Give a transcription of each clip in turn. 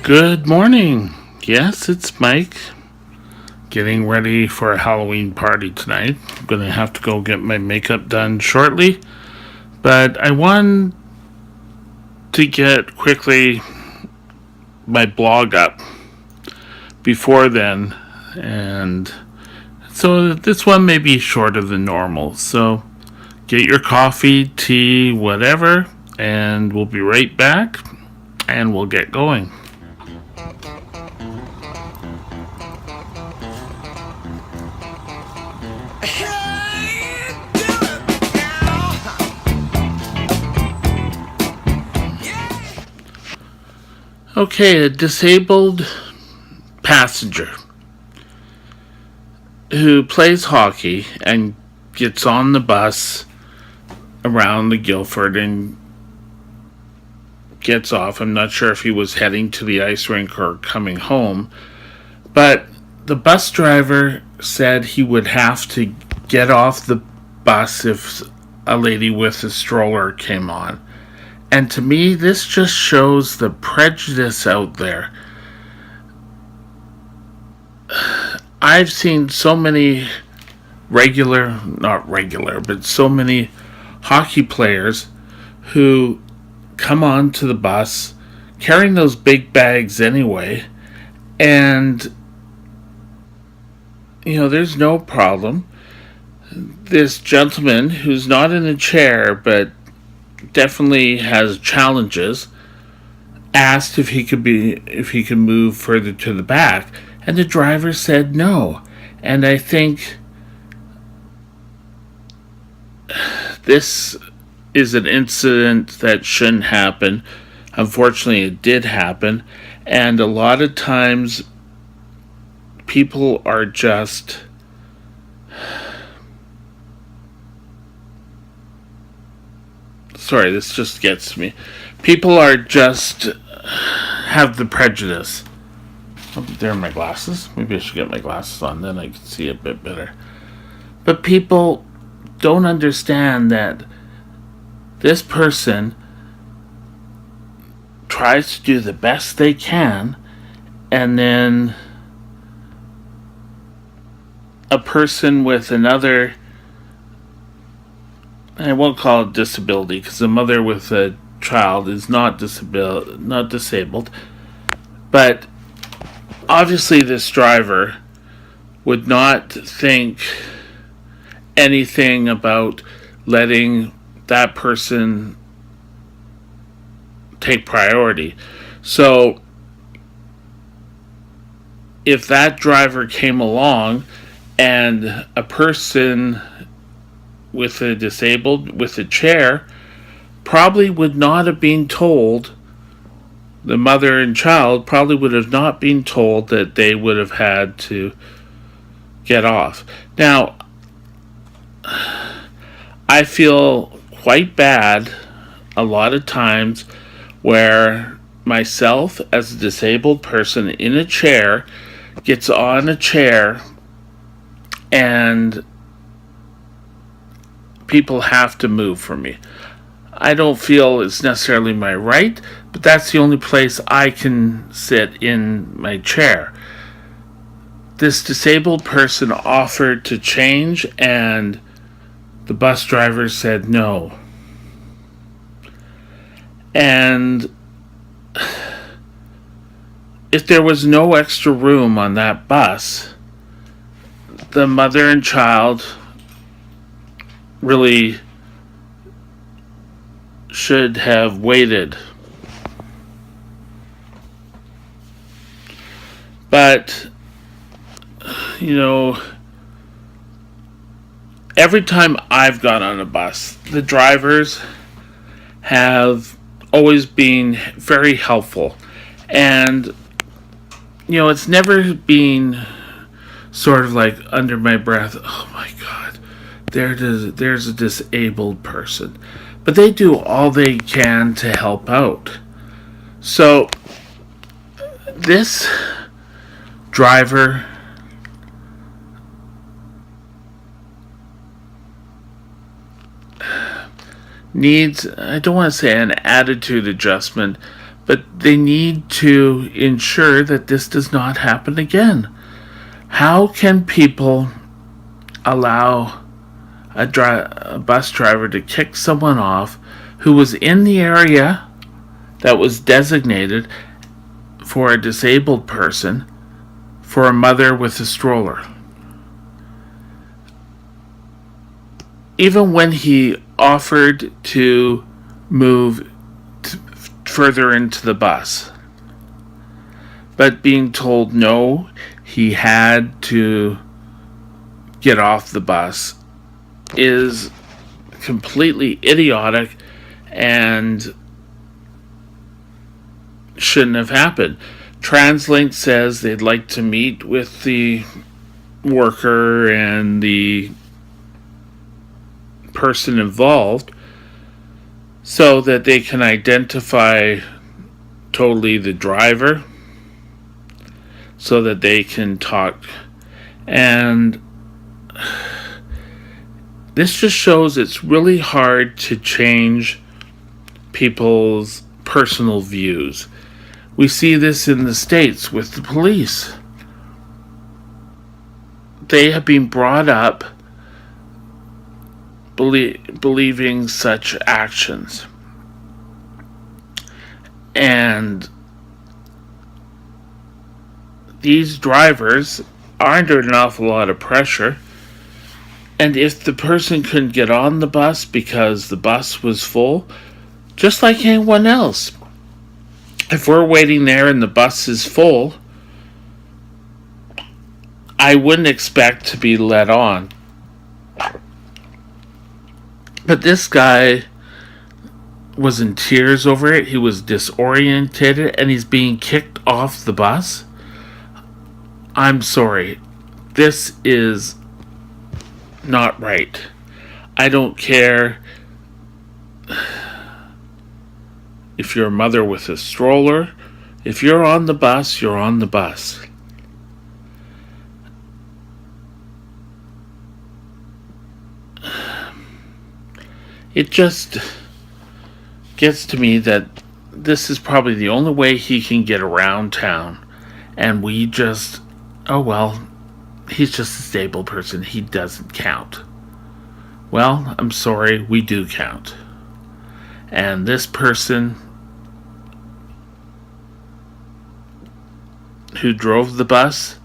Good morning. Yes, it's Mike. Getting ready for a Halloween party tonight. I'm gonna have to go get my makeup done shortly. But I want to get quickly my blog up before then. And so this one may be shorter than normal. So get your coffee, tea, whatever, and we'll be right back and we'll get going. Okay, a disabled passenger who plays hockey and gets on the bus around the Guildford and gets off. I'm not sure if he was heading to the ice rink or coming home, but the bus driver said he would have to get off the bus if a lady with a stroller came on. And to me, this just shows the prejudice out there. I've seen so many not regular, but so many hockey players who come onto the bus carrying those big bags anyway, and there's no problem. This gentleman who's not in a chair but definitely has challenges asked if he could move further to the back, and the driver said no. And I think this is an incident that shouldn't happen. Unfortunately, it did happen, and a lot of times people are just sorry, this just gets me. People are just have the prejudice. Oh, there are my glasses. Maybe I should get my glasses on, then I can see a bit better. But people don't understand that this person tries to do the best they can, and then a person with another, I won't call it disability because a mother with a child is not disabled, but obviously this driver would not think anything about letting that person take priority. So if that driver came along and a person with a chair probably would not have been told, the mother and child probably would have not been told that they would have had to get off. Now, I feel quite bad a lot of times where myself as a disabled person in a chair gets on a chair and people have to move for me. I don't feel it's necessarily my right, but that's the only place I can sit in my chair. This disabled person offered to change, and the bus driver said no. And if there was no extra room on that bus, the mother and child really should have waited. But, every time I've gone on a bus, the drivers have always been very helpful. And, it's never been sort of like under my breath, oh my God, there's a disabled person. But they do all they can to help out. So, this driver needs, I don't want to say an attitude adjustment, But they need to ensure that this does not happen again. How can people allow a bus driver to kick someone off who was in the area that was designated for a disabled person for a mother with a stroller? Even when he offered to move further into the bus, but being told no, he had to get off the bus, is completely idiotic and shouldn't have happened. Translink says they'd like to meet with the worker and the person involved so that they can identify totally the driver, so that they can talk. And this just shows it's really hard to change people's personal views. We see this in the States with the police. They have been brought up believing such actions. And these drivers are under an awful lot of pressure. And if the person couldn't get on the bus because the bus was full, just like anyone else, if we're waiting there and the bus is full, I wouldn't expect to be let on. But this guy was in tears over it. He was disorientated and he's being kicked off the bus. I'm sorry. This is not right. I don't care if you're a mother with a stroller. If you're on the bus, you're on the bus. It just gets to me that this is probably the only way he can get around town. And we just, oh well, he's just a disabled person. He doesn't count. Well, I'm sorry, we do count. And this person who drove the bus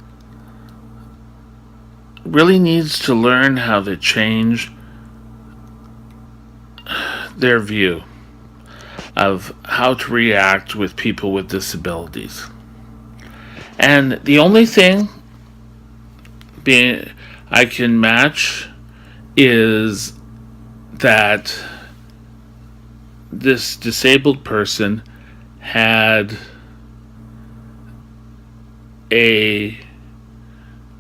really needs to learn how to change their view of how to react with people with disabilities. And the only thing I can match is that this disabled person had a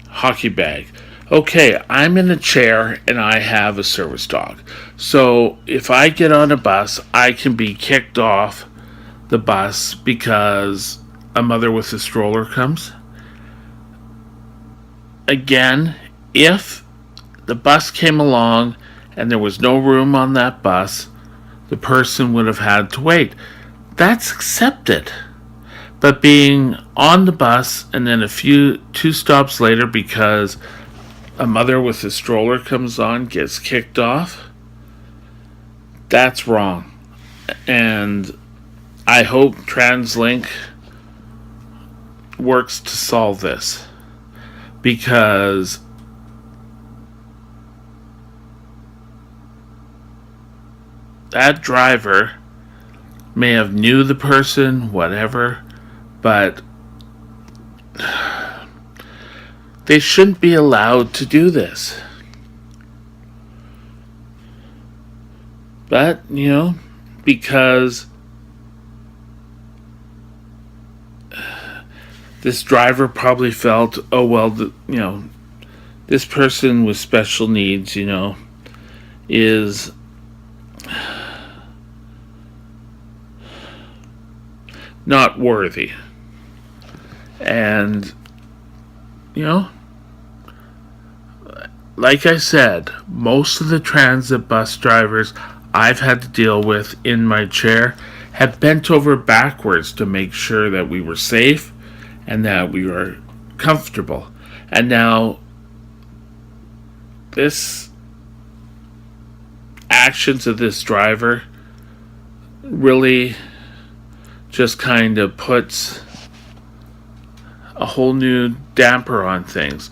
hockey bag. Okay, I'm in a chair and I have a service dog. So if I get on a bus, I can be kicked off the bus because a mother with a stroller comes. Again, if the bus came along and there was no room on that bus, the person would have had to wait. That's accepted. But being on the bus and then two stops later because a mother with a stroller comes on, gets kicked off, that's wrong. And I hope Translink works to solve this, because that driver may have knew the person, whatever, but they shouldn't be allowed to do this. But, because this driver probably felt, oh, well, this person with special needs, is not worthy. And, like I said, most of the transit bus drivers I've had to deal with in my chair have bent over backwards to make sure that we were safe and that we were comfortable. And now this actions of this driver really just kind of puts a whole new damper on things.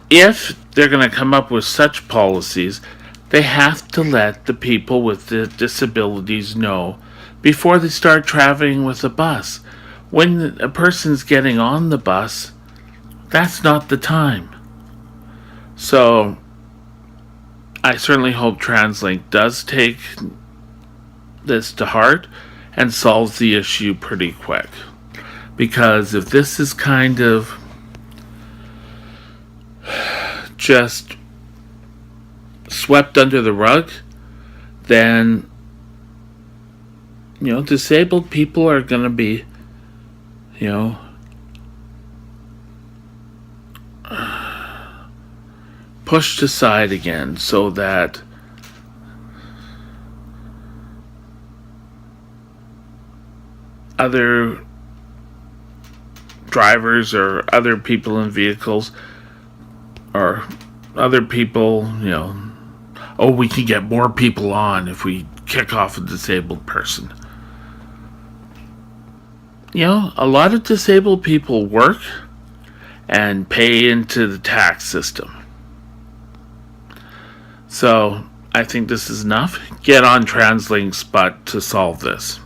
If they're going to come up with such policies, they have to let the people with the disabilities know before they start traveling with the bus. When a person's getting on the bus, that's not the time. So I certainly hope Translink does take this to heart and solves the issue pretty quick. Because if this is kind of just swept under the rug, then disabled people are going to be pushed aside again, so that other drivers or other people in vehicles or other people, we can get more people on if we kick off a disabled person. A lot of disabled people work and pay into the tax system. So I think this is enough. Get on Translink's butt to solve this.